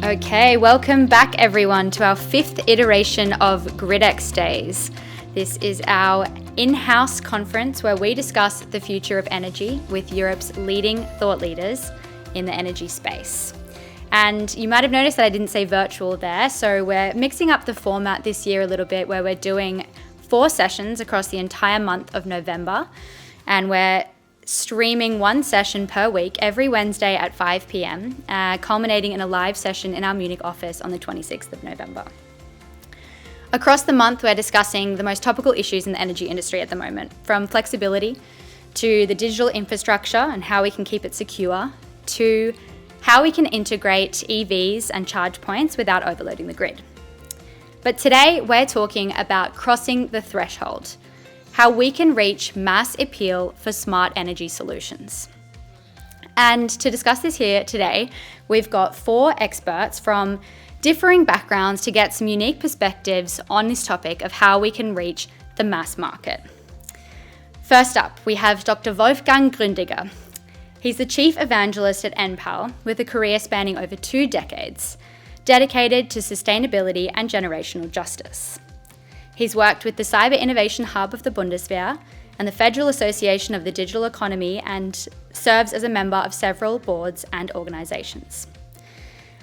Okay, welcome back everyone to our 5th iteration of gridXdays. This is our in-house conference where we discuss the future of energy with Europe's leading thought leaders in the energy space. And you might have noticed that I didn't say virtual there, so we're mixing up the format this year a little bit where we're doing 4 sessions across the entire month of November, and we're streaming 1 session per week every Wednesday at 5 p.m, culminating in a live session in our Munich office on the 26th of November. Across the month, we're discussing the most topical issues in the energy industry at the moment, from flexibility to the digital infrastructure and how we can keep it secure, to how we can integrate EVs and charge points without overloading the grid. But today, we're talking about crossing the threshold, how we can reach mass appeal for smart energy solutions. And to discuss this here today, we've got 4 experts from differing backgrounds to get some unique perspectives on this topic of how we can reach the mass market. First up, we have Dr. Wolfgang Gründiger. He's the Chief Evangelist at Enpal, with a career spanning over 2 decades, dedicated to sustainability and generational justice. He's worked with the Cyber Innovation Hub of the Bundeswehr and the Federal Association of the Digital Economy, and serves as a member of several boards and organisations.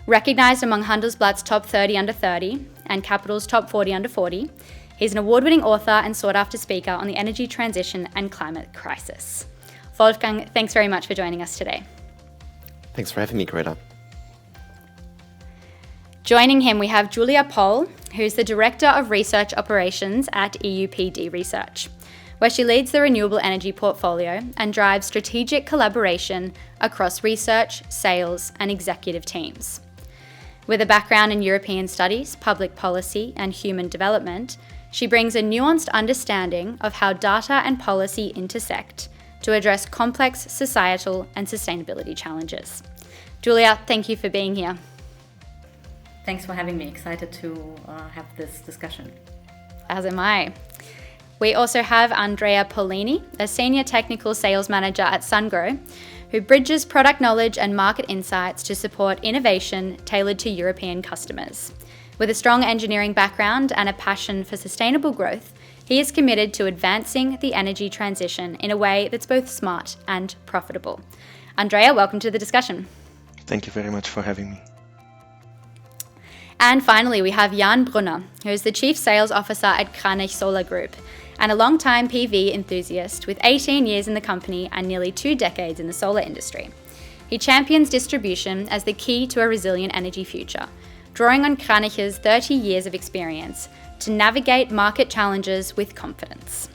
Recognised among Handelsblatt's Top 30 Under 30 and Capital's Top 40 Under 40, he's an award-winning author and sought-after speaker on the energy transition and climate crisis. Wolfgang, thanks very much for joining us today. Thanks for having me, Greta. Joining him, we have Julia Pohl, who's the Director of Research Operations at EUPD Research, where she leads the renewable energy portfolio and drives strategic collaboration across research, sales, and executive teams. With a background in European studies, public policy, and human development, she brings a nuanced understanding of how data and policy intersect to address complex societal and sustainability challenges. Julia, thank you for being here. Thanks for having me. Excited to have this discussion. As am I. We also have Andrea Polini, a Senior Technical Sales Manager at Sungrow, who bridges product knowledge and market insights to support innovation tailored to European customers. With a strong engineering background and a passion for sustainable growth, he is committed to advancing the energy transition in a way that's both smart and profitable. Andrea, welcome to the discussion. Thank you very much for having me. And finally, we have Jan Brunner, who is the Chief Sales Officer at Krannich Solar Group and a long-time PV enthusiast with 18 years in the company and nearly 2 decades in the solar industry. He champions distribution as the key to a resilient energy future, drawing on Krannich's 30 years of experience to navigate market challenges with confidence.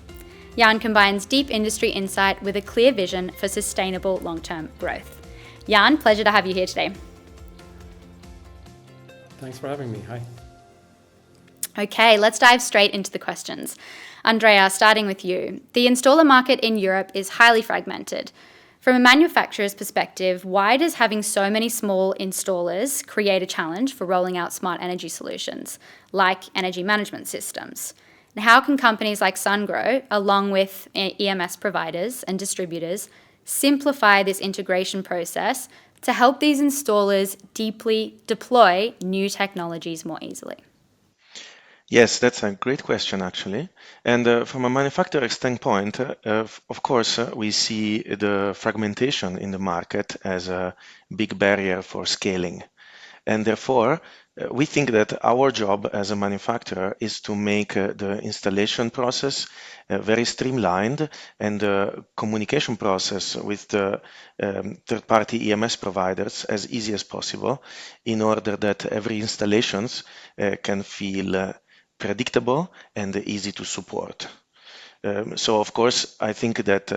Jan combines deep industry insight with a clear vision for sustainable long-term growth. Jan, pleasure to have you here today. Thanks for having me. Hi. Okay, let's dive straight into the questions. Andrea, starting with you. The installer market in Europe is highly fragmented. From a manufacturer's perspective, why does having so many small installers create a challenge for rolling out smart energy solutions, like energy management systems? And how can companies like Sungrow, along with EMS providers and distributors, simplify this integration process to help these installers deeply deploy new technologies more easily? Yes, that's a great question, actually. And from a manufacturer standpoint, of course, we see the fragmentation in the market as a big barrier for scaling. And therefore, we think that our job as a manufacturer is to make the installation process very streamlined, and the communication process with the third-party EMS providers as easy as possible, in order that every installations can feel predictable and easy to support. So of course, I think that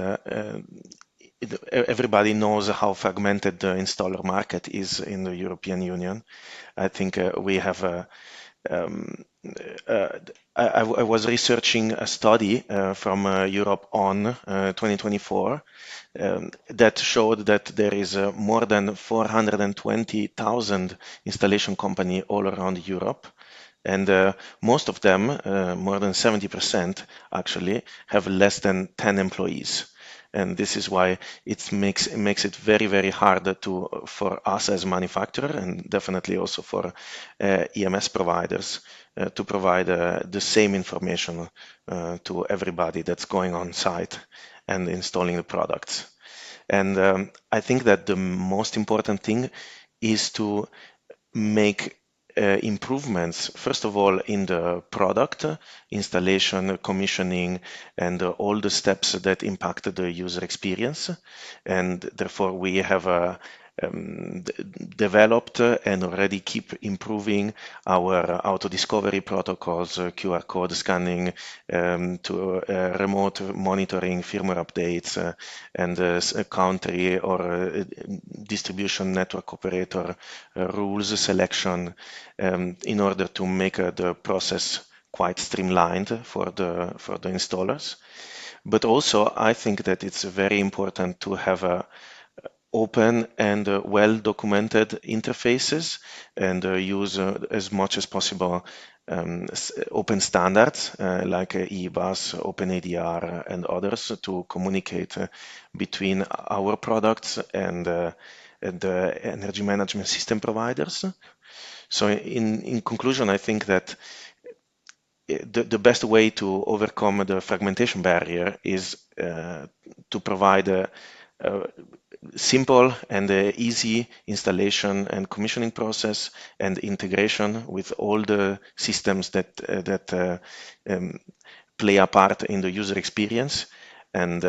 everybody knows how fragmented the installer market is in the European Union. I think we have I was researching a study from Europe on 2024 that showed that there is more than 420,000 installation companies all around Europe. And most of them, more than 70% actually, have less than 10 employees. and this is why it makes it very, very hard for us as manufacturer, and definitely also for EMS providers to provide the same information to everybody that's going on site and installing the products. And I think that the most important thing is to make improvements, first of all, in the product, installation, commissioning, and all the steps that impact the user experience. And therefore, we have developed and already keep improving our auto discovery protocols, QR code scanning, to remote monitoring, firmware updates, and country or distribution network operator rules selection, in order to make the process quite streamlined for the installers. But also, I think that it's very important to have a open and well-documented interfaces, and use as much as possible open standards like EBUS, OpenADR, and others to communicate between our products and the energy management system providers. So in conclusion, I think that the best way to overcome the fragmentation barrier is to provide a simple and easy installation and commissioning process and integration with all the systems that play a part in the user experience, and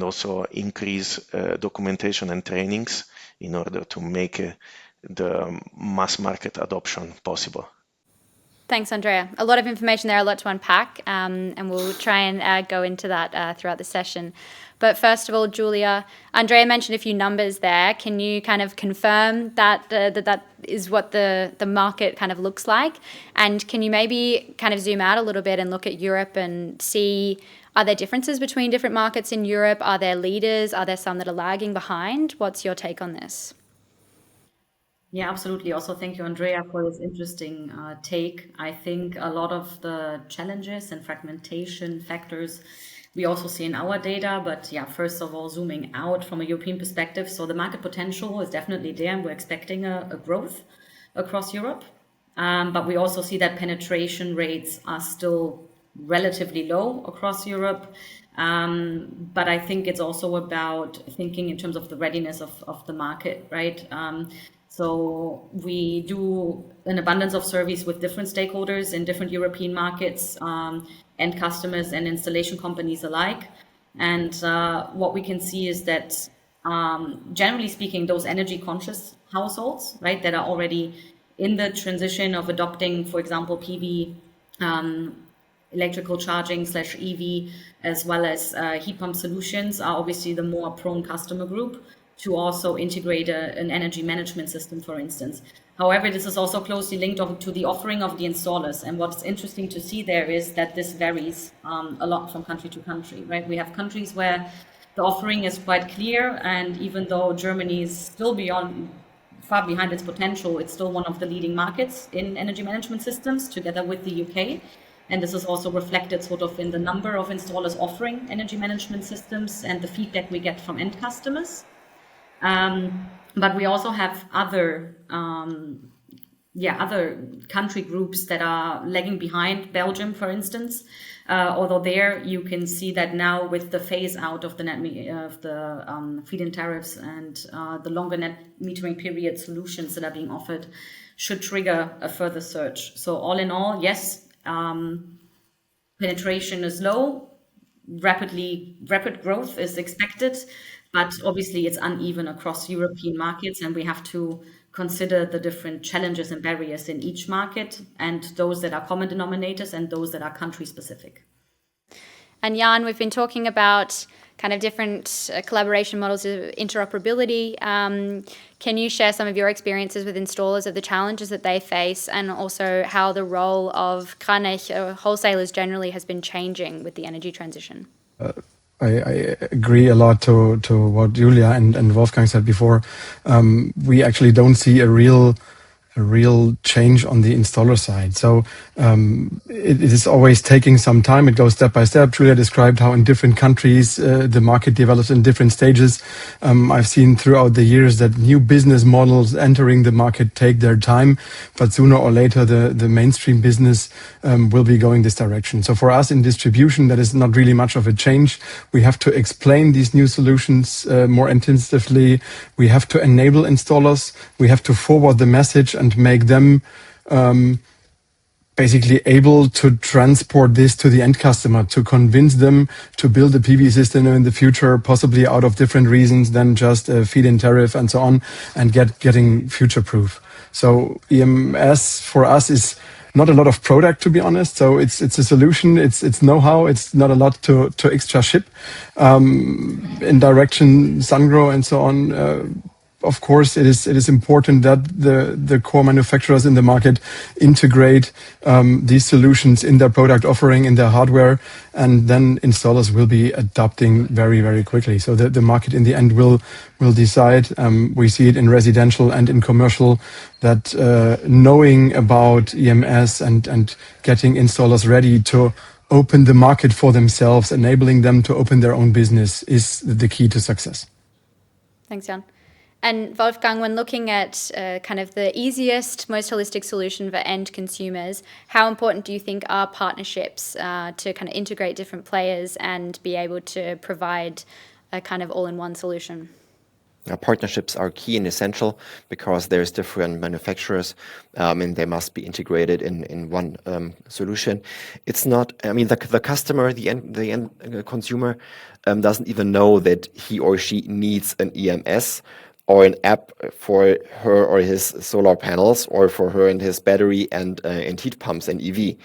also increase documentation and trainings in order to make the mass market adoption possible. Thanks, Andrea. A lot of information there, a lot to unpack, and we'll try and go into that throughout the session. But first of all, Julia, Andrea mentioned a few numbers there. Can you kind of confirm that that is what the market kind of looks like? And can you maybe kind of zoom out a little bit and look at Europe and see, are there differences between different markets in Europe? Are there leaders? Are there some that are lagging behind? What's your take on this? Yeah, absolutely. Also, thank you, Andrea, for this interesting take. I think a lot of the challenges and fragmentation factors we also see in our data, but yeah, first of all, zooming out from a European perspective. So the market potential is definitely there, and we're expecting a growth across Europe. But we also see that penetration rates are still relatively low across Europe. But I think it's also about thinking in terms of the readiness of the market, right? So we do an abundance of surveys with different stakeholders in different European markets, and customers and installation companies alike. And what we can see is that, generally speaking, those energy conscious households, right, that are already in the transition of adopting, for example, PV, electrical charging / EV, as well as heat pump solutions, are obviously the more prone customer group to also integrate an energy management system, for instance. However, this is also closely linked to the offering of the installers. And what's interesting to see there is that this varies a lot from country to country, right? We have countries where the offering is quite clear, and even though Germany is still far behind its potential, it's still one of the leading markets in energy management systems, together with the UK. And this is also reflected sort of in the number of installers offering energy management systems and the feedback we get from end customers. But we also have other country groups that are lagging behind, Belgium, for instance. Although there you can see that now with the phase out of the feed-in tariffs and the longer net metering period solutions that are being offered should trigger a further surge. So all in all, yes, penetration is low, rapid growth is expected, but obviously it's uneven across European markets, and we have to consider the different challenges and barriers in each market, and those that are common denominators and those that are country specific. And Jan, we've been talking about kind of different collaboration models of interoperability. Can you share some of your experiences with installers of the challenges that they face, and also how the role of Krannich, wholesalers generally, has been changing with the energy transition? I agree a lot to what Julia and Wolfgang said before. We actually don't see a real real change on the installer side. So it is always taking some time. It goes step by step. Julia described how in different countries the market develops in different stages. I've seen throughout the years that new business models entering the market take their time, but sooner or later the mainstream business will be going this direction. So for us in distribution, that is not really much of a change. We have to explain these new solutions more intensively. We have to enable installers. We have to forward the message and make them basically able to transport this to the end customer, to convince them to build a PV system in the future, possibly out of different reasons than just a feed-in tariff and so on, and getting future-proof. So EMS for us is not a lot of product, to be honest. So it's a solution. It's know-how. It's not a lot to extra ship. In direction Sungrow and so on. Of course, it is important that the core manufacturers in the market integrate these solutions in their product offering, in their hardware, and then installers will be adopting very, very quickly. So the market in the end will decide. We see it in residential and in commercial that knowing about EMS and getting installers ready to open the market for themselves, enabling them to open their own business is the key to success. Thanks, Jan. And Wolfgang, when looking at kind of the easiest, most holistic solution for end consumers, how important do you think are partnerships to kind of integrate different players and be able to provide a kind of all-in-one solution? Partnerships are key and essential because there's different manufacturers and they must be integrated in one solution. It's not, I mean, the customer, the end consumer doesn't even know that he or she needs an EMS or an app for her or his solar panels, or for her and his battery and heat pumps and EV.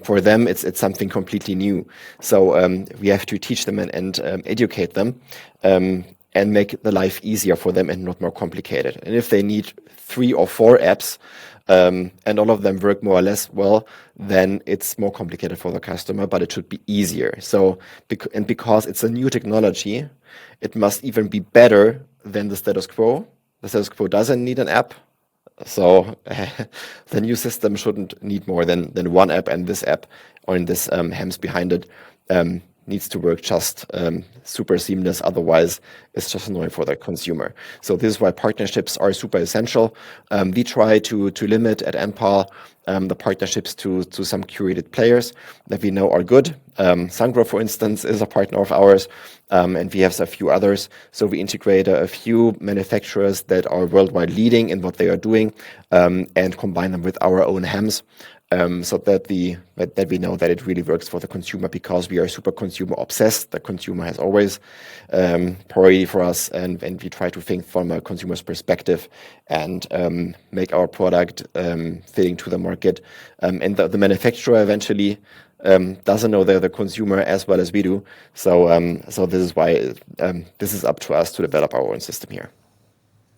For them, it's something completely new. So we have to teach them and educate them and make the life easier for them and not more complicated. And if they need 3 or 4 apps and all of them work more or less well, then it's more complicated for the customer, but it should be easier. So, because it's a new technology, it must even be better than the status quo. The status quo doesn't need an app. So the new system shouldn't need more than one app, and this app, or in this HEMS behind it, needs to work just super seamless. Otherwise, it's just annoying for the consumer. So this is why partnerships are super essential. We try to limit at Enpal the partnerships to some curated players that we know are good. Sungrow, for instance, is a partner of ours, and we have a few others. So we integrate a few manufacturers that are worldwide leading in what they are doing, and combine them with our own HEMS. So that we know that it really works for the consumer, because we are super consumer obsessed. The consumer has always priority for us, and we try to think from a consumer's perspective and make our product fitting to the market. And the manufacturer eventually doesn't know the consumer as well as we do. So this is why this is up to us to develop our own system here.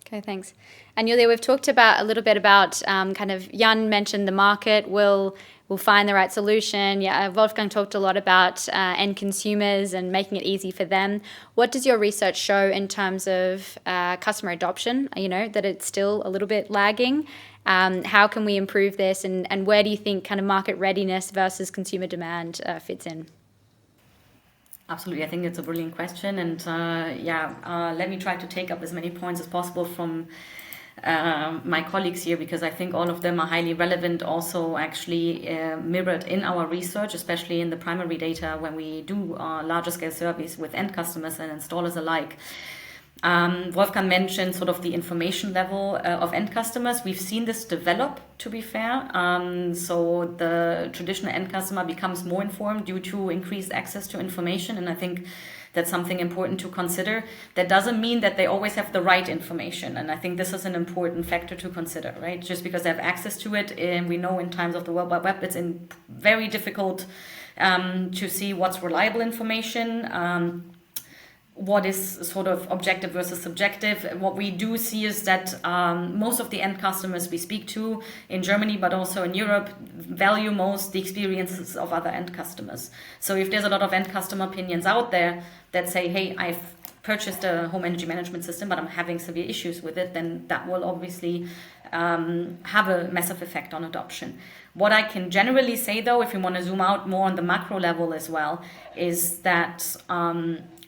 Okay, thanks. And Julia, we've talked a little bit about kind of, Jan mentioned the market will find the right solution. Yeah, Wolfgang talked a lot about end consumers and making it easy for them. What does your research show in terms of customer adoption? You know, that it's still a little bit lagging. How can we improve this, and where do you think kind of market readiness versus consumer demand fits in? Absolutely, I think it's a brilliant question, and let me try to take up as many points as possible from my colleagues here, because I think all of them are highly relevant, also actually mirrored in our research, especially in the primary data when we do larger scale surveys with end customers and installers alike. Wolfgang mentioned sort of the information level of end customers. We've seen this develop, to be fair. So the traditional end customer becomes more informed due to increased access to information. And I think that's something important to consider. That doesn't mean that they always have the right information. And I think this is an important factor to consider, right? Just because they have access to it, and we know in times of the World Wide Web, it's very difficult to see what's reliable information. What is sort of objective versus subjective. What we do see is that most of the end customers we speak to in Germany, but also in Europe, value most the experiences of other end customers. So if there's a lot of end customer opinions out there that say, hey, I've purchased a home energy management system, but I'm having severe issues with it, then that will obviously have a massive effect on adoption. What I can generally say, though, if you want to zoom out more on the macro level as well, is that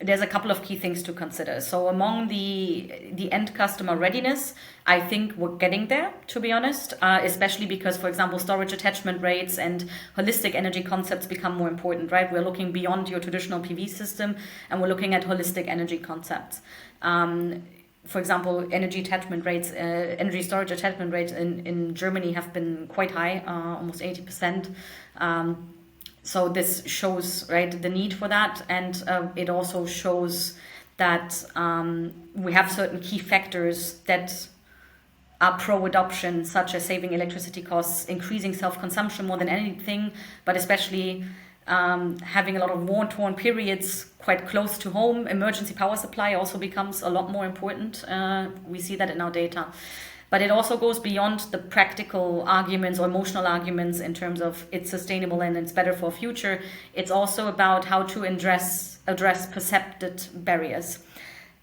there's a couple of key things to consider. So among the end customer readiness, I think we're getting there, to be honest, especially because, for example, storage attachment rates and holistic energy concepts become more important, right? We're looking beyond your traditional PV system and we're looking at holistic energy concepts. For example, energy attachment rates, energy storage attachment rates in Germany have been quite high, almost 80%. So this shows, right, the need for that, and it also shows that we have certain key factors that are pro-adoption, such as saving electricity costs, increasing self-consumption more than anything, but especially having a lot of war-torn periods quite close to home. Emergency power supply also becomes a lot more important. We see that in our data. But it also goes beyond the practical arguments or emotional arguments in terms of it's sustainable and it's better for future. It's also about how to address perceived barriers.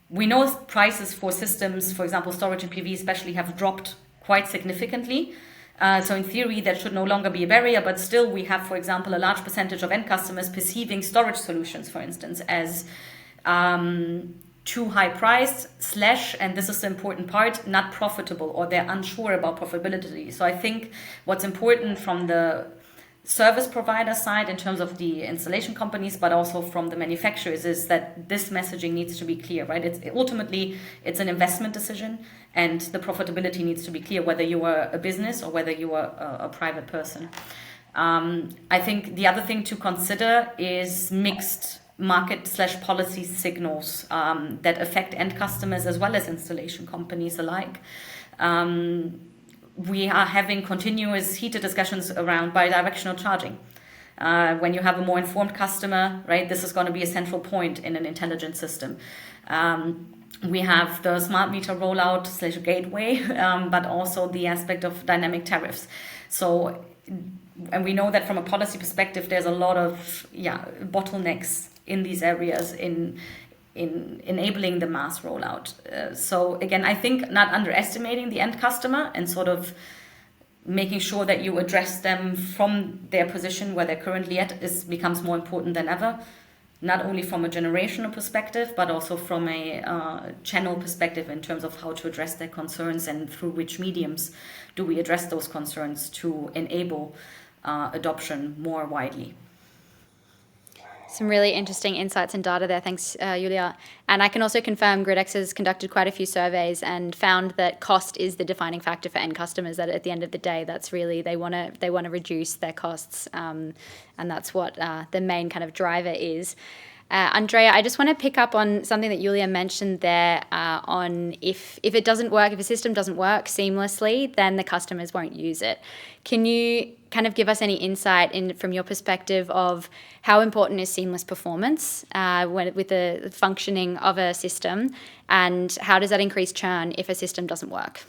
We know prices for systems, for example, storage and PV especially, have dropped quite significantly. So in theory, that should no longer be a barrier, but still we have, for example, a large percentage of end customers perceiving storage solutions, for instance, as too high priced / and this is the important part, not profitable, or they're unsure about profitability. So I think what's important from the service provider side in terms of the installation companies, but also from the manufacturers, is that this messaging needs to be clear, right? Ultimately, it's an investment decision, and the profitability needs to be clear, whether you are a business or whether you are a private person. I think the other thing to consider is mixed market / policy signals that affect end customers as well as installation companies alike. We are having continuous heated discussions around bidirectional charging. When you have a more informed customer, right, this is going to be a central point in an intelligent system. We have the smart meter rollout / gateway, but also the aspect of dynamic tariffs. So, and we know that from a policy perspective, there's a lot of bottlenecks in these areas in enabling the mass rollout. So again, I think not underestimating the end customer and sort of making sure that you address them from their position where they're currently at becomes more important than ever, not only from a generational perspective, but also from a channel perspective in terms of how to address their concerns and through which mediums do we address those concerns to enable adoption more widely. Some really interesting insights and data there. Thanks, Julia. And I can also confirm GridX has conducted quite a few surveys and found that cost is the defining factor for end customers. That at the end of the day, that's really they want to reduce their costs, and that's what the main kind of driver is. Andrea, I just want to pick up on something that Julia mentioned there on if it doesn't work, if a system doesn't work seamlessly, then the customers won't use it. Can you kind of give us any insight from your perspective of how important is seamless performance with the functioning of a system, and how does that increase churn if a system doesn't work?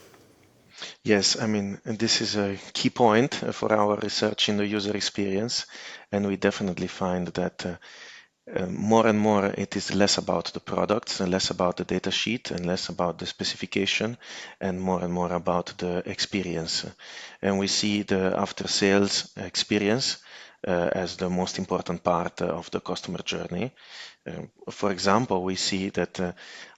Yes, I mean, this is a key point for our research in the user experience, and we definitely find that more and more it is less about the products and less about the data sheet and less about the specification and more about the experience. And we see the after sales experience as the most important part of the customer journey. For example, we see that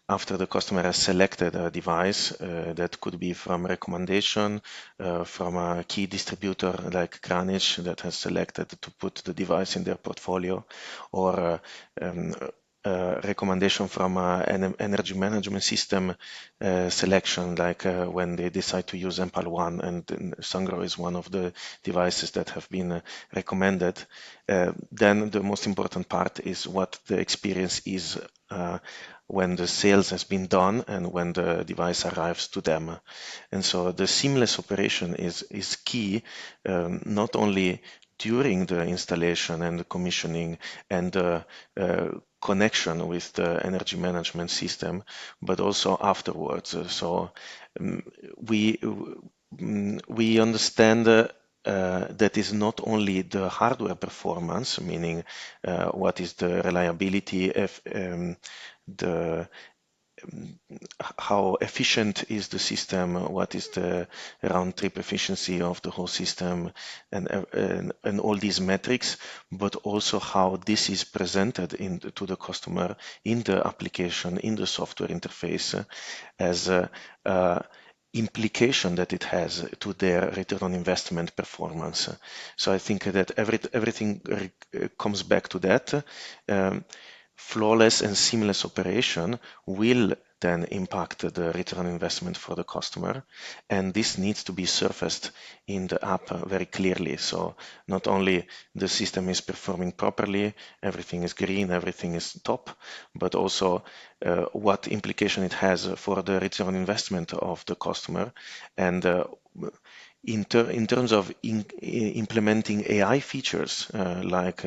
after the customer has selected a device that could be from recommendation from a key distributor like Krannich that has selected to put the device in their portfolio, or recommendation from an energy management system selection, like when they decide to use Enpal 1, and Sungrow is one of the devices that have been recommended. Then the most important part is what the experience is when the sales has been done and when the device arrives to them. And so the seamless operation is key, not only during the installation and the commissioning and the connection with the energy management system, but also afterwards. So we understand that is not only the hardware performance, meaning what is the reliability, how efficient is the system, what is the round trip efficiency of the whole system, and all these metrics, but also how this is presented to the customer in the application, in the software interface, as a implication that it has to their return on investment performance. So I think that everything comes back to that. Flawless and seamless operation will then impact the return on investment for the customer, and this needs to be surfaced in the app very clearly. So not only the system is performing properly, everything is green, everything is top, but also what implication it has for the return on investment of the customer. And in terms of implementing AI features like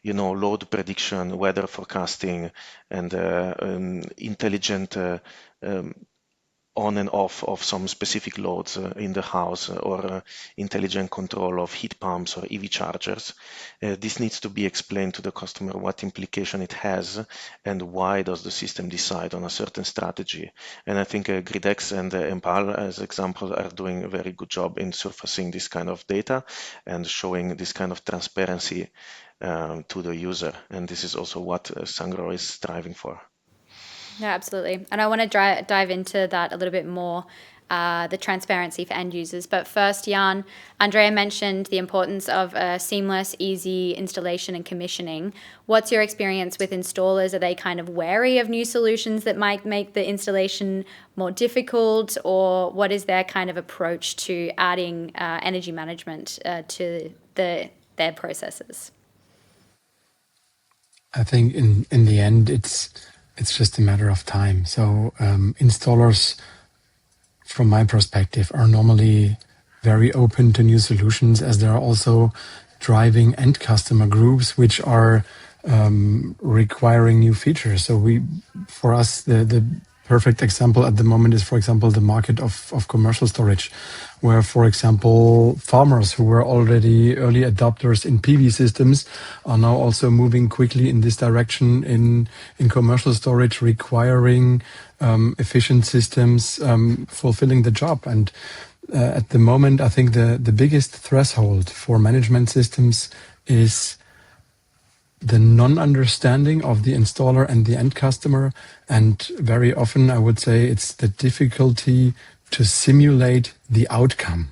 load prediction, weather forecasting, and intelligent on and off of some specific loads in the house, or intelligent control of heat pumps or EV chargers. This needs to be explained to the customer what implication it has and why does the system decide on a certain strategy. And I think gridX and Enpal, as examples, are doing a very good job in surfacing this kind of data and showing this kind of transparency to the user. And this is also what Sungrow is striving for. Yeah, absolutely. And I want to dive into that a little bit more, the transparency for end users. But first, Jan, Andrea mentioned the importance of a seamless, easy installation and commissioning. What's your experience with installers? Are they kind of wary of new solutions that might make the installation more difficult? Or what is their kind of approach to adding energy management to their processes? I think in the end, it's just a matter of time. So installers, from my perspective, are normally very open to new solutions, as there are also driving end customer groups which are requiring new features. So for us, the perfect example at the moment is, for example, the market of commercial storage, where, for example, farmers who were already early adopters in PV systems are now also moving quickly in this direction in commercial storage, requiring efficient systems fulfilling the job. And at the moment, I think the biggest threshold for management systems is the non-understanding of the installer and the end customer. And very often, I would say, it's the difficulty to simulate the outcome.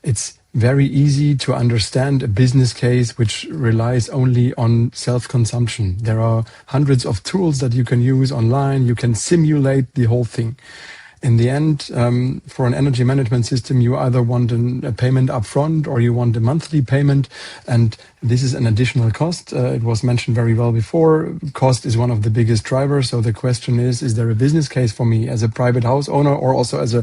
It's very easy to understand a business case which relies only on self-consumption. There are hundreds of tools that you can use online. You can simulate the whole thing. In the end, for an energy management system, you either want a payment upfront or you want a monthly payment, and this is an additional cost. It was mentioned very well before. Cost is one of the biggest drivers. So the question is there a business case for me as a private house owner or also as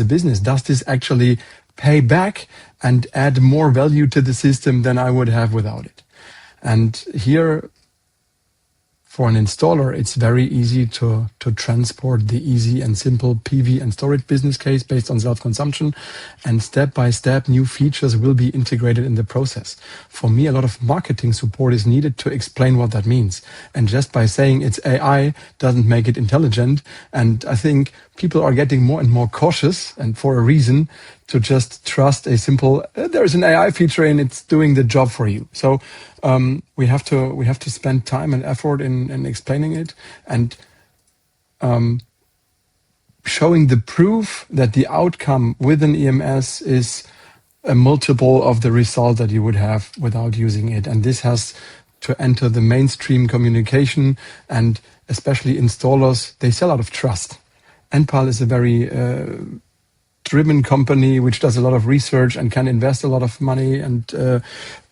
a business? Does this actually pay back and add more value to the system than I would have without it? And here, for an installer, it's very easy to transport the easy and simple PV and storage business case based on self-consumption, and step by step new features will be integrated in the process. For me, a lot of marketing support is needed to explain what that means. And just by saying it's AI doesn't make it intelligent. And I think people are getting more and more cautious, and for a reason, to just trust a simple, there's an AI feature and it's doing the job for you. So we have to spend time and effort in explaining it and showing the proof that the outcome with an EMS is a multiple of the result that you would have without using it. And this has to enter the mainstream communication, and especially installers, they sell out of trust. Enpal is a very driven company which does a lot of research and can invest a lot of money and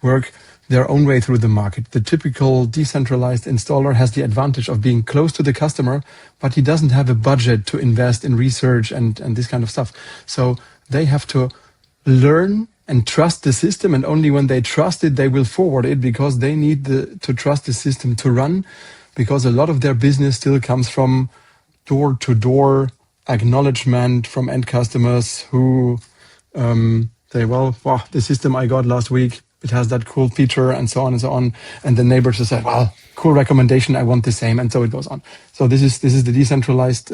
work their own way through the market. The typical decentralized installer has the advantage of being close to the customer, but he doesn't have a budget to invest in research and this kind of stuff. So they have to learn and trust the system, and only when they trust it, they will forward it, because they need to trust the system to run, because a lot of their business still comes from door-to-door acknowledgement from end customers who say, well, the system I got last week it has that cool feature and so on and so on. And the neighbors just said, well, cool recommendation, I want the same. And so it goes on. So this is the decentralized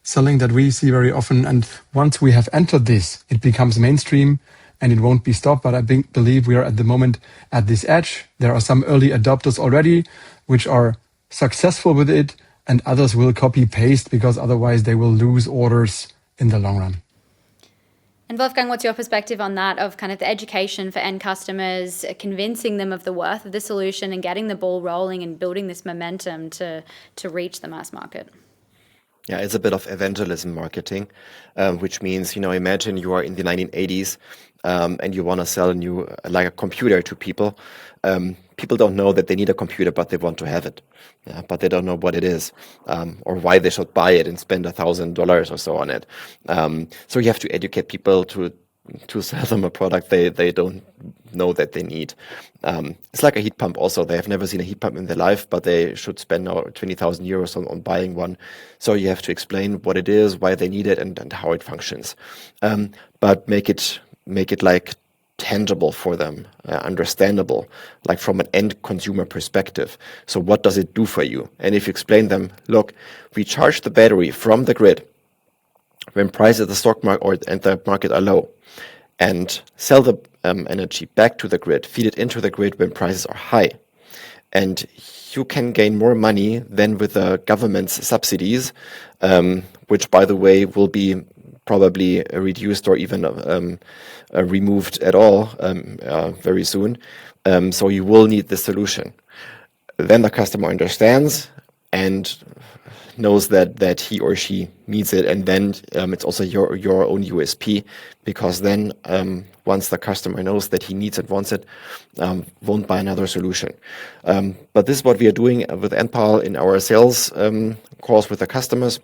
selling that we see very often. And once we have entered this, it becomes mainstream and it won't be stopped. But I believe we are at the moment at this edge. There are some early adopters already, which are successful with it, and others will copy paste because otherwise they will lose orders in the long run. And Wolfgang, what's your perspective on that, of kind of the education for end customers, convincing them of the worth of the solution and getting the ball rolling and building this momentum to reach the mass market? Yeah, it's a bit of evangelism marketing, which means, imagine you are in the 1980s and you want to sell a computer to people. People don't know that they need a computer, but they want to have it. Yeah, but they don't know what it is or why they should buy it and spend $1,000 or so on it. So you have to educate people to sell them a product they don't know that they need. It's like a heat pump also. They have never seen a heat pump in their life, but they should spend now 20,000 euros on buying one. So you have to explain what it is, why they need it, and how it functions. But make it like tangible for them, understandable, like from an end consumer perspective. So what does it do for you? And if you explain them, look, we charge the battery from the grid when prices at the stock market and the market are low, and sell the energy back to the grid, feed it into the grid when prices are high. And you can gain more money than with the government's subsidies, which, by the way, will be probably reduced or even removed at all very soon. So you will need the solution. Then the customer understands and knows that he or she needs it, and then it's also your own USP, because then once the customer knows that he needs it, wants it, won't buy another solution. But this is what we are doing with Enpal in our sales calls with the customers.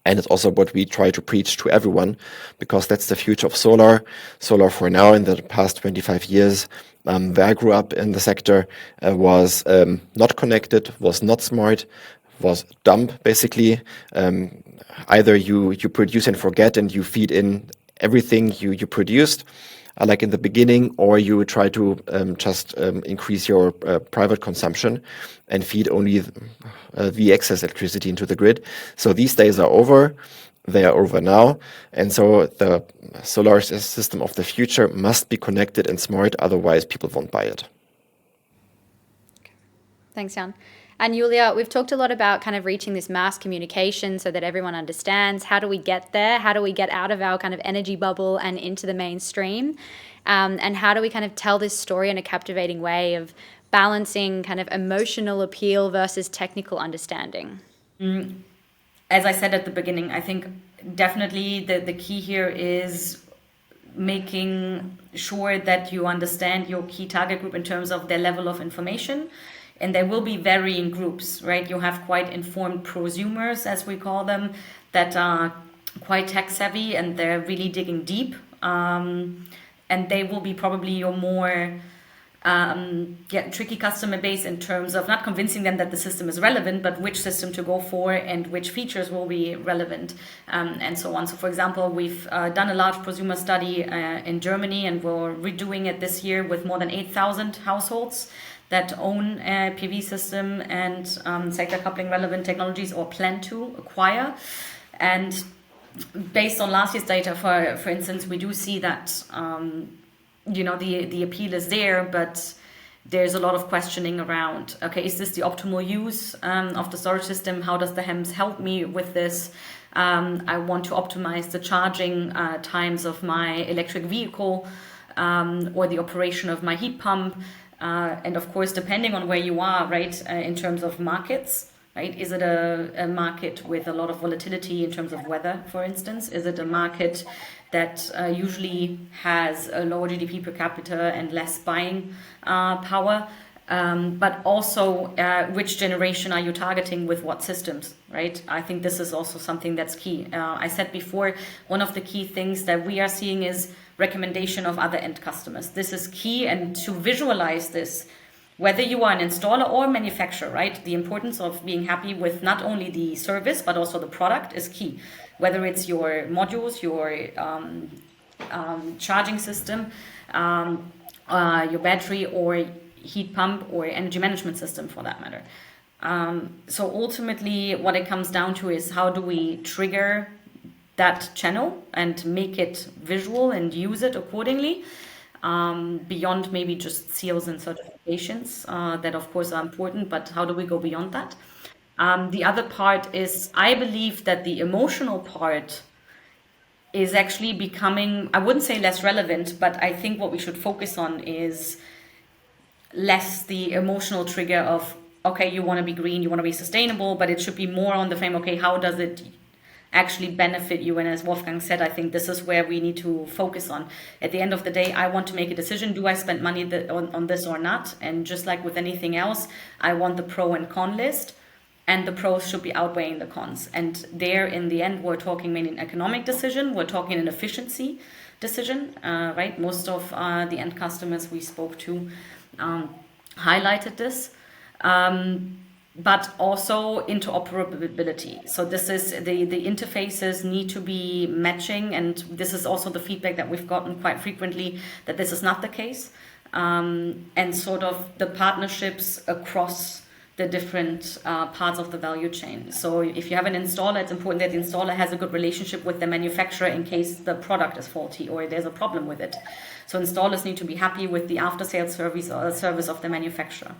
And it's also what we try to preach to everyone, because that's the future of solar. Solar for now, in the past 25 years, where I grew up in the sector, was not connected, was not smart, was dumb, basically. Either you produce and forget and you feed in everything you produced, like in the beginning, or you try to just increase your private consumption and feed only the excess electricity into the grid. So these days are over. They are over now. And so the solar system of the future must be connected and smart, otherwise people won't buy it. Thanks, Jan. And Julia, we've talked a lot about kind of reaching this mass communication so that everyone understands. How do we get there? How do we get out of our kind of energy bubble and into the mainstream? And how do we kind of tell this story in a captivating way of balancing kind of emotional appeal versus technical understanding? As I said at the beginning, I think definitely the key here is making sure that you understand your key target group in terms of their level of information. And there will be varying groups, right? You have quite informed prosumers, as we call them, that are quite tech savvy and they're really digging deep. And they will be probably your more tricky customer base in terms of not convincing them that the system is relevant, but which system to go for and which features will be relevant, and so on. So, for example, we've done a large prosumer study in Germany, and we're redoing it this year with more than 8,000 households that own a PV system and sector coupling relevant technologies or plan to acquire. And based on last year's data, for instance, we do see that the appeal is there, but there's a lot of questioning around, okay, is this the optimal use of the storage system? How does the HEMS help me with this? I want to optimize the charging times of my electric vehicle or the operation of my heat pump. And of course, depending on where you are, right, in terms of markets, right? Is it a market with a lot of volatility in terms of weather, for instance? Is it a market that usually has a lower GDP per capita and less buying power? But also, which generation are you targeting with what systems, right? I think this is also something that's key. I said before, one of the key things that we are seeing is recommendation of other end customers. This is key, and to visualize this, whether you are an installer or manufacturer, right? The importance of being happy with not only the service, but also the product is key. Whether it's your modules, your charging system, your battery or heat pump or energy management system for that matter. So ultimately what it comes down to is how do we trigger that channel and make it visual and use it accordingly, beyond maybe just seals and certifications that of course are important, but how do we go beyond that? The other part is, I believe that the emotional part is actually becoming, I wouldn't say less relevant, but I think what we should focus on is less the emotional trigger of, okay, you want to be green, you want to be sustainable, but it should be more on the frame, okay, how does it actually benefit you? And as Wolfgang said, I think this is where we need to focus on. At the end of the day, I want to make a decision. Do I spend money on this or not? And just like with anything else, I want the pro and con list, and the pros should be outweighing the cons. And there, in the end, we're talking mainly an economic decision. We're talking an efficiency decision, right? Most of the end customers we spoke to highlighted this. But also interoperability. So this is the interfaces need to be matching, and this is also the feedback that we've gotten quite frequently, that this is not the case. And sort of the partnerships across the different parts of the value chain. So if you have an installer, it's important that the installer has a good relationship with the manufacturer in case the product is faulty or there's a problem with it. So installers need to be happy with the after-sales service of the manufacturer.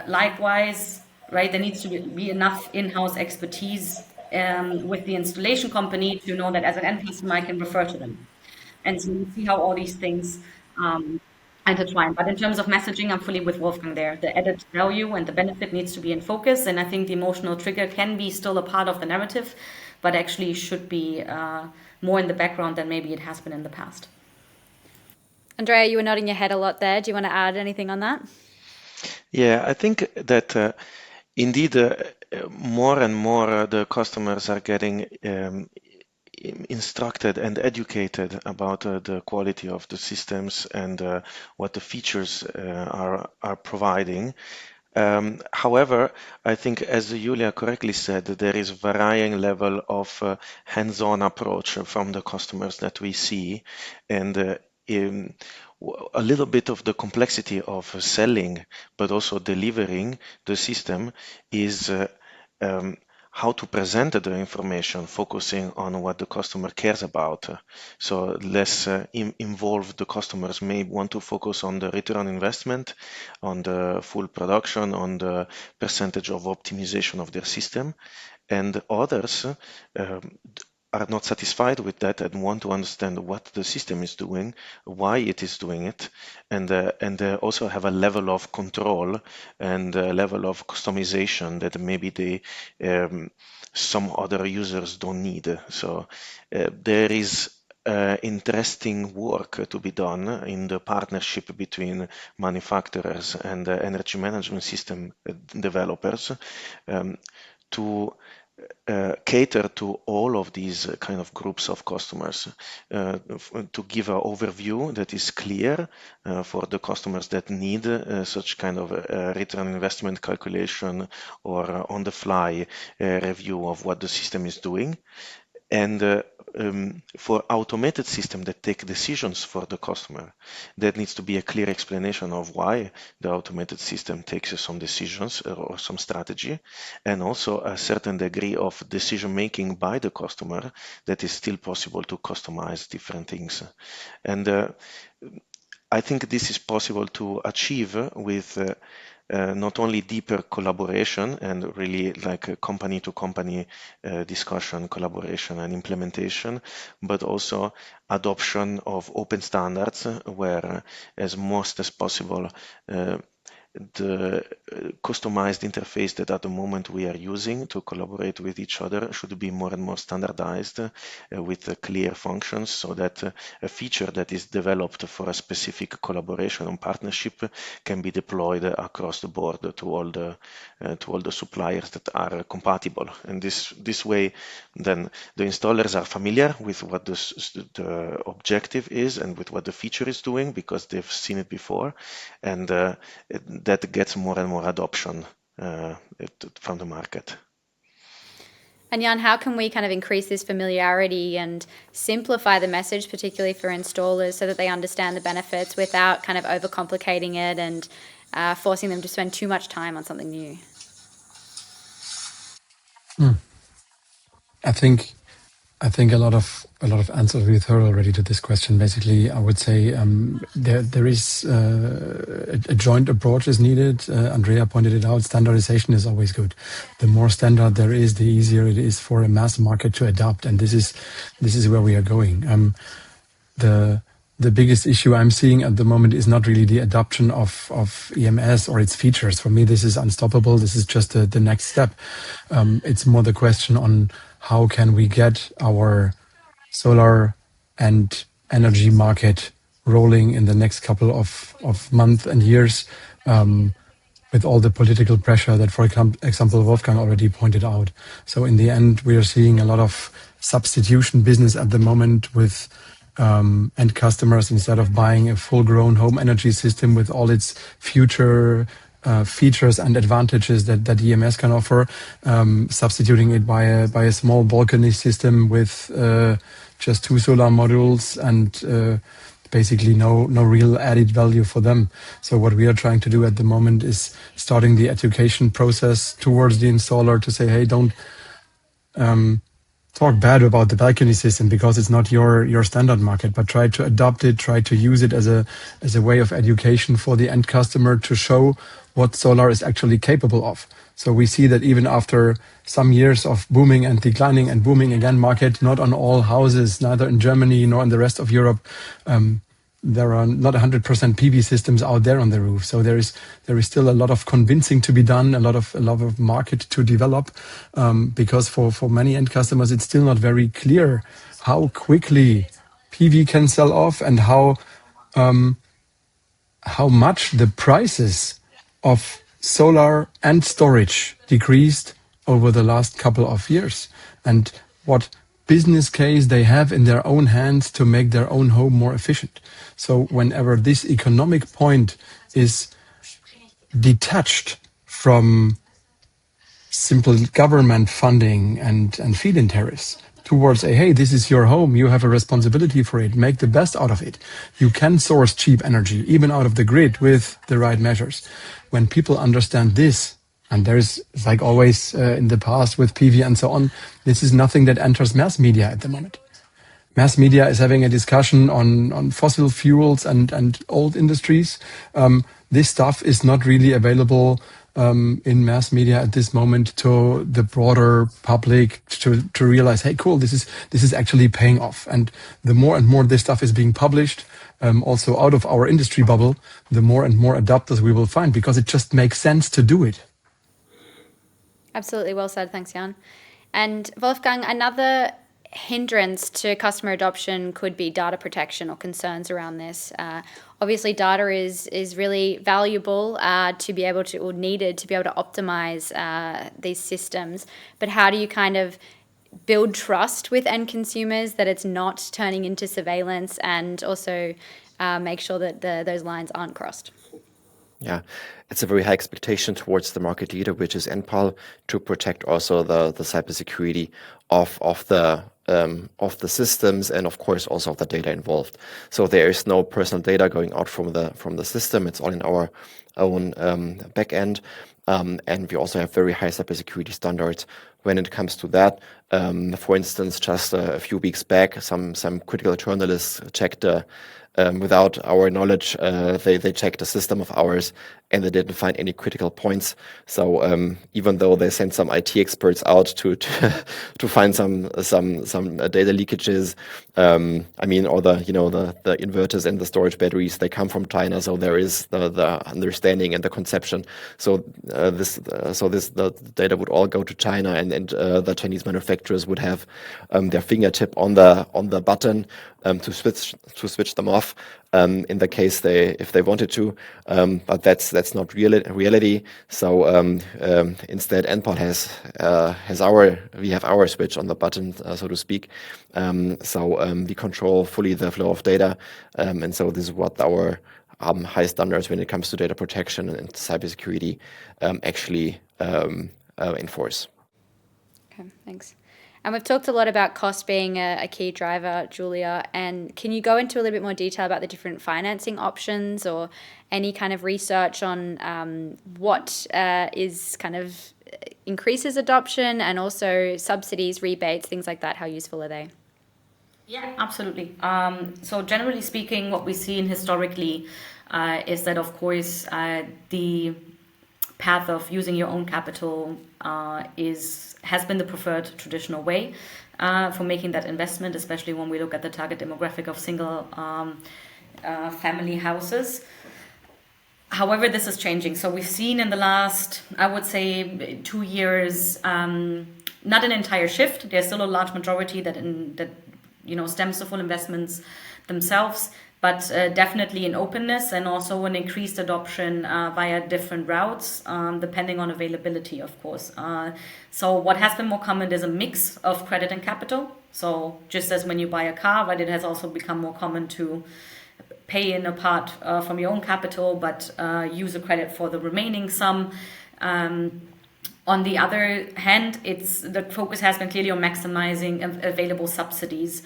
Likewise, right, there needs to be enough in-house expertise with the installation company to know that as an end customer I can refer to them. And so you see how all these things intertwine. But in terms of messaging, I'm fully with Wolfgang there. The added value and the benefit needs to be in focus, and I think the emotional trigger can be still a part of the narrative, but actually should be more in the background than maybe it has been in the past. Andrea, you were nodding your head a lot there. Do you want to add anything on that? Yeah, I think that indeed more and more the customers are getting instructed and educated about the quality of the systems and what the features are providing. However, I think, as Julia correctly said, there is varying level of hands-on approach from the customers that we see, and a little bit of the complexity of selling, but also delivering the system is how to present the information, focusing on what the customer cares about. So less involved, the customers may want to focus on the return on investment, on the full production, on the percentage of optimization of their system, and others are not satisfied with that and want to understand what the system is doing, why it is doing it, and also have a level of control and a level of customization that maybe some other users don't need. So there is interesting work to be done in the partnership between manufacturers and energy management system developers to cater to all of these kind of groups of customers, to give an overview that is clear for the customers that need such kind of return on investment calculation or on the fly review of what the system is doing. And for automated system that take decisions for the customer, there needs to be a clear explanation of why the automated system takes some decisions or some strategy, and also a certain degree of decision making by the customer that is still possible to customize different things. And I think this is possible to achieve with not only deeper collaboration and really like a company to company discussion, collaboration and implementation, but also adoption of open standards where as most as possible the customized interface that at the moment we are using to collaborate with each other should be more and more standardized with clear functions, so that a feature that is developed for a specific collaboration and partnership can be deployed across the board to all the suppliers that are compatible. And this way, then the installers are familiar with what the objective is and with what the feature is doing because they've seen it before, and that gets more and more adoption from the market. And Jan, how can we kind of increase this familiarity and simplify the message, particularly for installers, so that they understand the benefits without kind of overcomplicating it and forcing them to spend too much time on something new? I think a lot of answers we've heard already to this question. Basically, I would say there is a joint approach is needed. Andrea pointed it out. Standardization is always good. The more standard there is, the easier it is for a mass market to adopt. And this is where we are going. The biggest issue I'm seeing at the moment is not really the adoption of EMS or its features. For me, this is unstoppable. This is just the next step. It's more the question on how can we get our solar and energy market rolling in the next couple of months and years, with all the political pressure that, for example, Wolfgang already pointed out. So in the end, we are seeing a lot of substitution business at the moment with end customers, instead of buying a full-grown home energy system with all its future features and advantages that EMS can offer, substituting it by a small balcony system with just 2 solar modules and basically no real added value for them. So what we are trying to do at the moment is starting the education process towards the installer to say, hey, don't talk bad about the balcony system because it's not your standard market, but try to adopt it, try to use it as a way of education for the end customer to show what solar is actually capable of. So we see that even after some years of booming and declining and booming again market, not on all houses, neither in Germany nor in the rest of Europe, there are not 100% PV systems out there on the roof. So there is still a lot of convincing to be done, a lot of market to develop, because for many end customers, it's still not very clear how quickly PV can sell off and how much the prices of solar and storage decreased over the last couple of years, and what business case they have in their own hands to make their own home more efficient. So whenever this economic point is detached from simple government funding and feed-in tariffs towards hey, this is your home, you have a responsibility for it, make the best out of it. You can source cheap energy, even out of the grid, with the right measures. When people understand this, and there's, like always in the past with PV and so on, this is nothing that enters mass media at the moment. Mass media is having a discussion on fossil fuels and old industries. This stuff is not really available in mass media at this moment to the broader public to realize, hey, cool, this is actually paying off. And the more and more this stuff is being published, also out of our industry bubble, the more and more adapters we will find, because it just makes sense to do it. Absolutely, well said. Thanks, Jan. And Wolfgang, another hindrance to customer adoption could be data protection or concerns around this. Obviously, data is really valuable to be able to, or needed to be able to optimize these systems. But how do you kind of build trust with end consumers that it's not turning into surveillance, and also make sure that those lines aren't crossed? Yeah, it's a very high expectation towards the market leader, which is Enpal, to protect also the cybersecurity of the systems, and of course also of the data involved. So there is no personal data going out from the system. It's all in our own backend, and we also have very high cybersecurity standards when it comes to that. For instance, just a few weeks back, some critical journalists checked without our knowledge, they checked a system of ours and they didn't find any critical points. So even though they sent some IT experts out to find some data leakages, I mean, or the inverters and the storage batteries, they come from China, so there is the understanding and the conception. So the data would all go to China, and the Chinese manufacturers would have their fingertip on the button to switch them off in the case if they wanted to, but that's not reality. So instead, Enpal we have our switch on the button, so to speak. So we control fully the flow of data, and so this is what our high standards when it comes to data protection and cybersecurity actually enforce. Okay, thanks. And we've talked a lot about cost being a key driver, Julia. And can you go into a little bit more detail about the different financing options or any kind of research on what is kind of increases adoption, and also subsidies, rebates, things like that? How useful are they? Yeah, absolutely. So generally speaking, what we've seen historically is that, of course, the path of using your own capital has been the preferred traditional way for making that investment, especially when we look at the target demographic of single family houses. However, this is changing. So we've seen in the last, I would say, 2 years, not an entire shift. There's still a large majority that stems to full investments themselves, but definitely an openness and also an increased adoption via different routes, depending on availability, of course. So what has been more common is a mix of credit and capital. So just as when you buy a car, but it has also become more common to pay in a part from your own capital, but use a credit for the remaining sum. On the other hand, the focus has been clearly on maximizing available subsidies.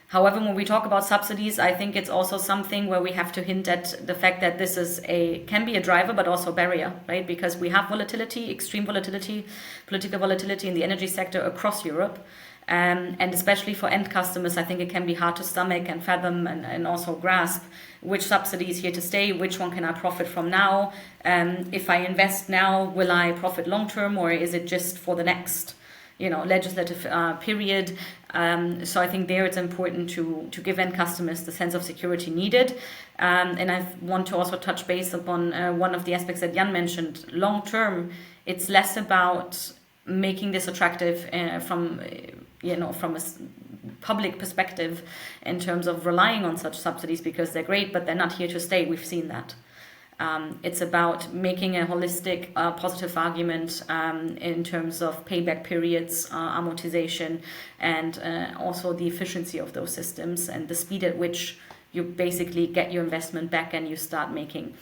However, when we talk about subsidies, I think it's also something where we have to hint at the fact that this can be a driver, but also a barrier, right? Because we have volatility, extreme volatility, political volatility in the energy sector across Europe. And especially for end customers, I think it can be hard to stomach and fathom and also grasp which subsidy is here to stay, which one can I profit from now. If I invest now, will I profit long term, or is it just for the next legislative period? So I think there it's important to give end customers the sense of security needed. And I want to also touch base upon one of the aspects that Jan mentioned. Long term, it's less about making this attractive from a public perspective in terms of relying on such subsidies, because they're great, but they're not here to stay. We've seen that. It's about making a holistic, positive argument in terms of payback periods, amortization, and also the efficiency of those systems and the speed at which you basically get your investment back and you start making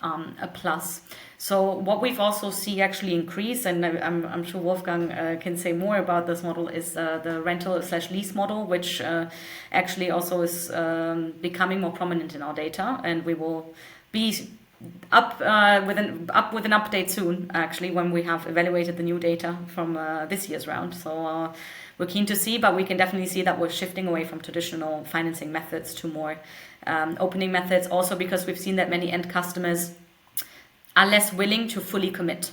a plus. So what we've also see actually increase, and I'm sure Wolfgang can say more about this model, is the rental/lease model, which actually also is becoming more prominent in our data, and we will be up with an update soon, actually, when we have evaluated the new data from this year's round. So we're keen to see, but we can definitely see that we're shifting away from traditional financing methods to more opening methods, also because we've seen that many end customers are less willing to fully commit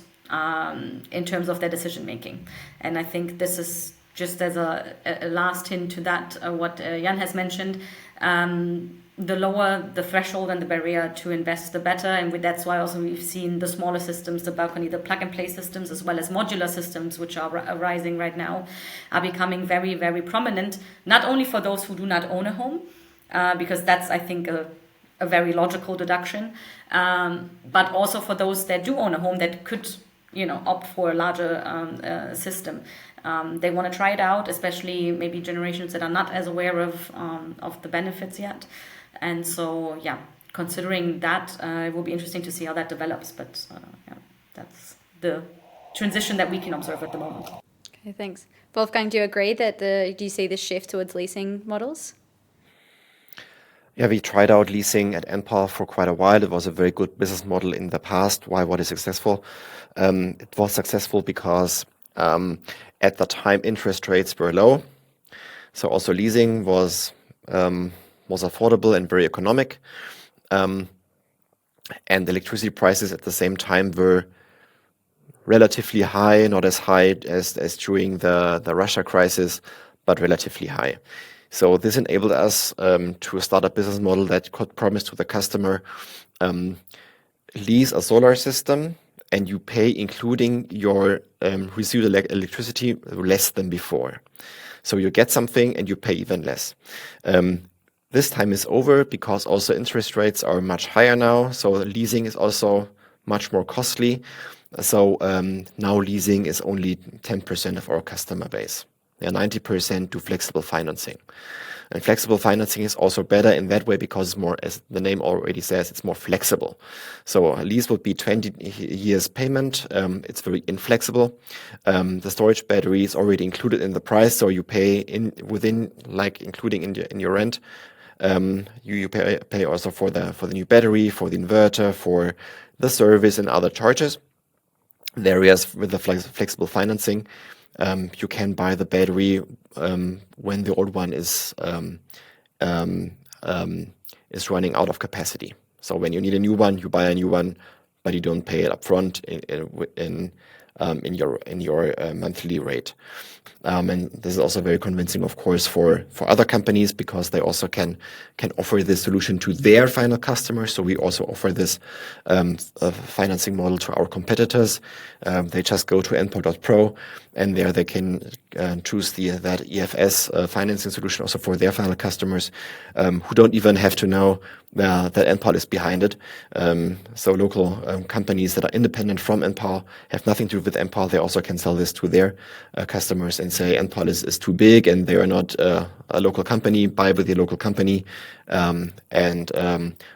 in terms of their decision making. And I think this is just as a last hint to that, what Jan has mentioned. The lower the threshold and the barrier to invest, the better. And that's why also we've seen the smaller systems, the balcony, the plug-and-play systems, as well as modular systems, which are arising right now, are becoming very, very prominent, not only for those who do not own a home, because that's, I think, a very logical deduction, but also for those that do own a home that could, opt for a larger system. They want to try it out, especially maybe generations that are not as aware of the benefits yet. And so, considering that, it will be interesting to see how that develops. But that's the transition that we can observe at the moment. Okay, thanks. Wolfgang, do you agree that do you see the shift towards leasing models? Yeah, we tried out leasing at Enpal for quite a while. It was a very good business model in the past. Why was it successful? It was successful because at the time interest rates were low. So also leasing was affordable and very economic. And electricity prices at the same time were relatively high, not as high as during the Russia crisis, but relatively high. So this enabled us to start a business model that could promise to the customer, lease a solar system and you pay, including your received electricity, less than before. So you get something and you pay even less. This time is over because also interest rates are much higher now. So leasing is also much more costly. So now leasing is only 10% of our customer base. 90% do flexible financing. And flexible financing is also better in that way because it's more, as the name already says, it's more flexible. So a lease would be 20 years payment. It's very inflexible. The storage battery is already included in the price, so you pay within, like including in your rent. You pay also for the new battery, for the inverter, for the service and other charges. Whereas with the flexible financing, you can buy the battery when the old one is running out of capacity. So when you need a new one, you buy a new one, but you don't pay it upfront in your monthly rate. And this is also very convincing, of course, for other companies because they also can offer this solution to their final customers. So we also offer this financing model to our competitors. They just go to Enpal.pro, and there they can choose that EFS financing solution also for their final customers who don't even have to know that Enpal is behind it. So local companies that are independent from Enpal have nothing to do with Enpal. They also can sell this to their customers and say Enpal is too big and they are not a local company. Buy with your local company, and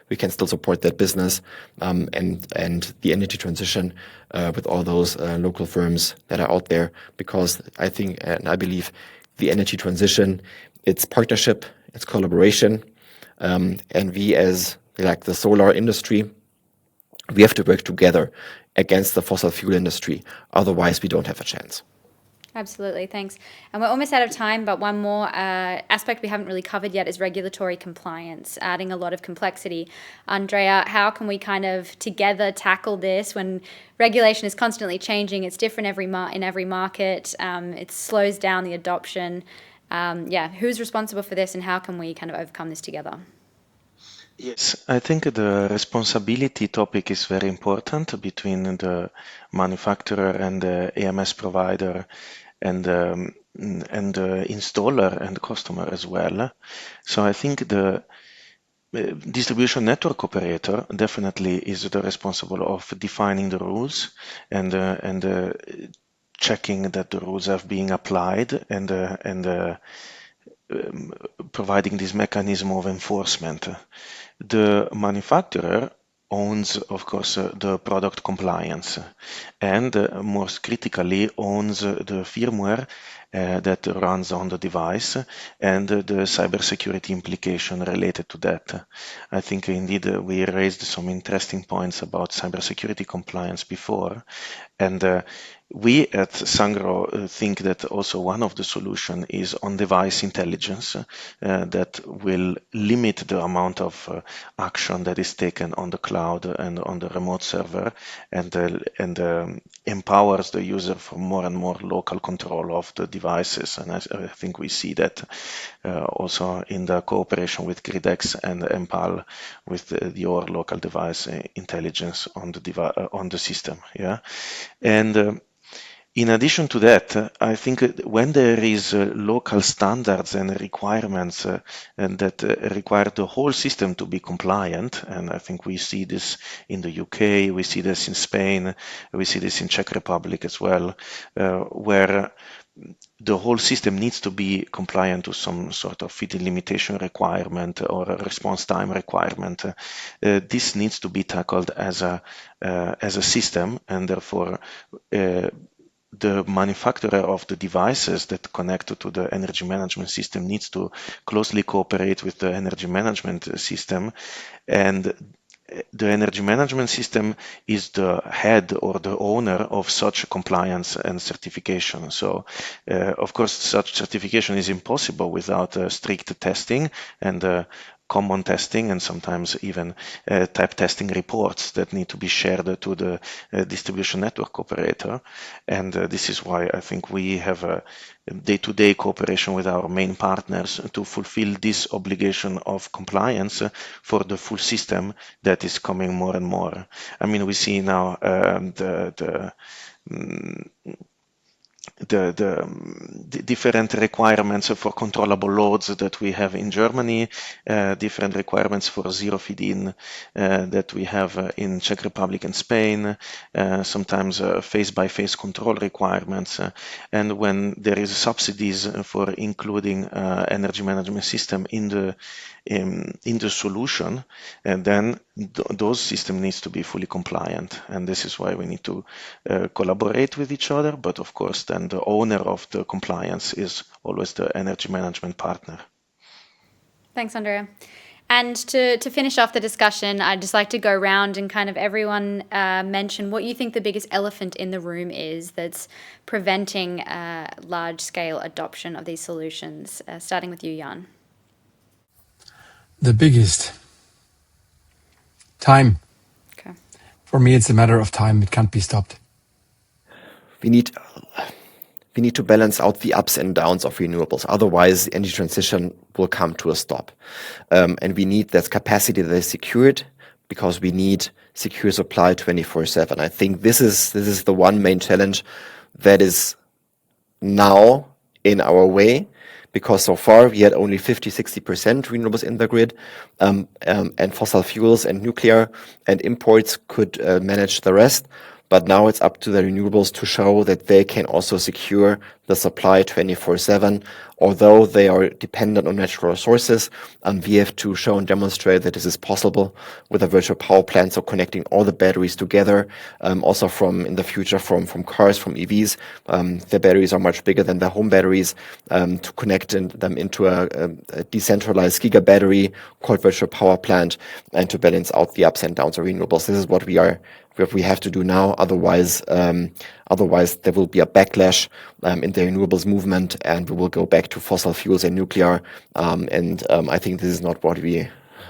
we can still support that business and the energy transition with all those local firms that are out there. Because I think and I believe the energy transition, it's partnership, it's collaboration. And we as like the solar industry, we have to work together against the fossil fuel industry. Otherwise, we don't have a chance. Absolutely, thanks. And we're almost out of time, but one more aspect we haven't really covered yet is regulatory compliance, adding a lot of complexity. Andrea, how can we kind of together tackle this when regulation is constantly changing? It's different in every market. It slows down the adoption. Who's responsible for this and how can we kind of overcome this together? Yes, I think the responsibility topic is very important between the manufacturer and the AMS provider and the installer and customer as well. So I think the distribution network operator definitely is the responsible of defining the rules and checking that the rules have been applied and providing this mechanism of enforcement. The manufacturer owns, of course, the product compliance and most critically owns the firmware that runs on the device and the cybersecurity implication related to that. I think indeed we raised some interesting points about cybersecurity compliance before, and we at Sungrow think that also one of the solutions is on-device intelligence that will limit the amount of action that is taken on the cloud and on the remote server and empowers the user for more and more local control of the devices. And I think we see that also in the cooperation with gridX and Enpal with your local device intelligence on the system. Yeah, and in addition to that, I think when there is local standards and requirements and that require the whole system to be compliant, and I think we see this in the UK, we see this in Spain, we see this in Czech Republic as well, where the whole system needs to be compliant to some sort of feed-in limitation requirement or a response time requirement. This needs to be tackled as a system, and therefore the manufacturer of the devices that connect to the energy management system needs to closely cooperate with the energy management system, and the energy management system is the head or the owner of such compliance and certification. So, of course, such certification is impossible without strict testing and common testing and sometimes even type testing reports that need to be shared to the distribution network operator. And this is why I think we have a day-to-day cooperation with our main partners to fulfill this obligation of compliance for the full system that is coming more and more. the different requirements for controllable loads that we have in Germany, different requirements for zero feed-in that we have in Czech Republic and Spain, sometimes phase-by-phase control requirements, and when there is subsidies for including energy management system in the solution, and then those systems needs to be fully compliant, and this is why we need to collaborate with each other. But of course, then the owner of the compliance is always the energy management partner. Thanks, Andrea. And to finish off the discussion, I'd just like to go around and kind of everyone mention what you think the biggest elephant in the room is that's preventing large-scale adoption of these solutions, starting with you, Jan. The biggest. Time. Okay. For me, it's a matter of time. It can't be stopped. We need to balance out the ups and downs of renewables. Otherwise, the energy transition will come to a stop. And we need that capacity that is secured, because we need secure supply 24/7. I think this is the one main challenge that is now in our way, because so far we had only 50-60% renewables in the grid, and fossil fuels and nuclear and imports could manage the rest. But now it's up to the renewables to show that they can also secure the supply 24/7, although they are dependent on natural resources. We have to show and demonstrate that this is possible with a virtual power plant, so connecting all the batteries together, also in the future from cars, from EVs. The batteries are much bigger than the home batteries, to connect them into a decentralized giga battery called virtual power plant, and to balance out the ups and downs of renewables. This is what we have to do now. Otherwise there will be a backlash in the renewables movement, and we will go back to fossil fuels and nuclear. I think this is not what we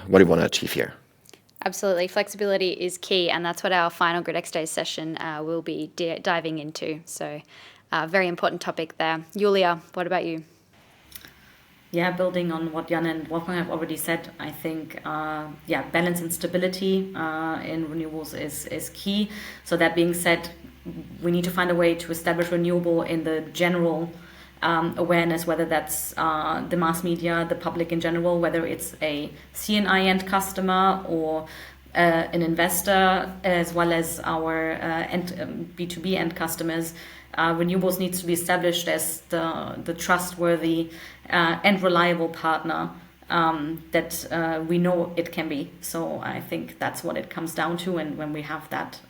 want to achieve here. Absolutely. Flexibility is key, and that's what our final gridXdays session will be diving into. So very important topic there. Julia, what about you? Yeah, building on what Jan and Wolfgang have already said, I think, balance and stability in renewables is key. So that being said, we need to find a way to establish renewable in the general awareness, whether that's the mass media, the public in general, whether it's a CNI end customer or an investor, as well as our B2B end customers. Renewables needs to be established as the trustworthy and reliable partner that we know it can be. So I think that's what it comes down to, and when we have that,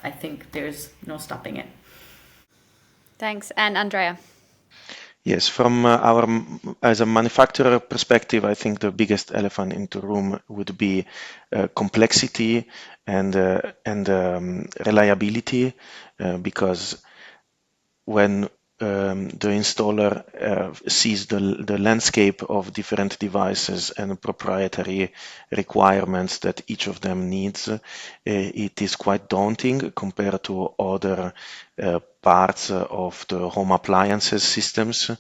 I think there's no stopping it. Thanks. And Andrea? Yes, from as a manufacturer perspective, I think the biggest elephant in the room would be complexity and reliability, because when the installer sees the landscape of different devices and proprietary requirements that each of them needs, it is quite daunting compared to other parts of the home appliances systems,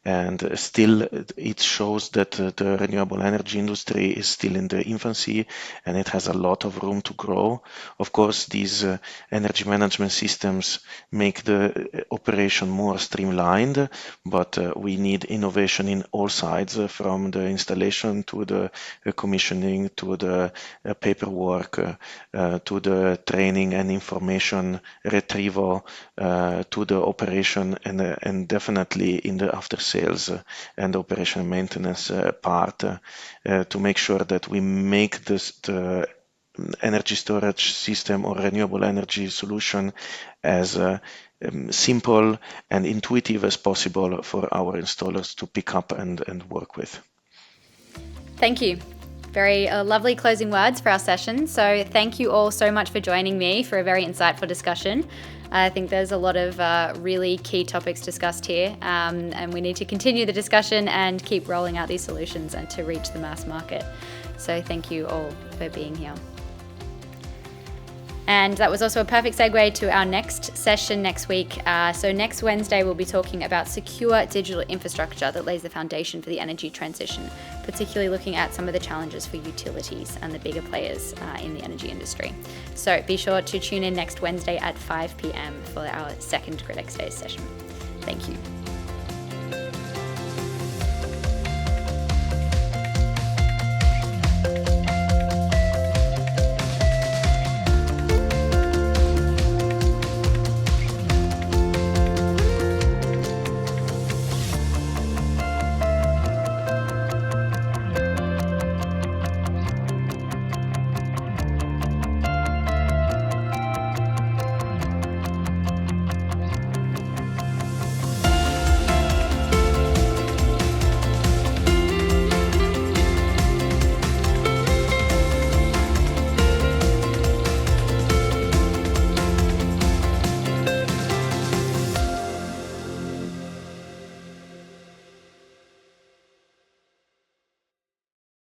and still it shows that the renewable energy industry is still in the infancy and it has a lot of room to grow. Of course, these energy management systems make the operation more streamlined, but we need innovation in all sides, from the installation to the commissioning to the paperwork, to the training and information retrieval, to the operation, and definitely in the after sales and operation maintenance part, to make sure that we make the energy storage system or renewable energy solution as simple and intuitive as possible for our installers to pick up and work with. Thank you. Very lovely closing words for our session. So thank you all so much for joining me for a very insightful discussion. I think there's a lot of really key topics discussed here, and we need to continue the discussion and keep rolling out these solutions and to reach the mass market. So thank you all for being here. And that was also a perfect segue to our next session next week. So next Wednesday, we'll be talking about secure digital infrastructure that lays the foundation for the energy transition, particularly looking at some of the challenges for utilities and the bigger players in the energy industry. So be sure to tune in next Wednesday at 5 p.m. for our second gridXdays session. Thank you.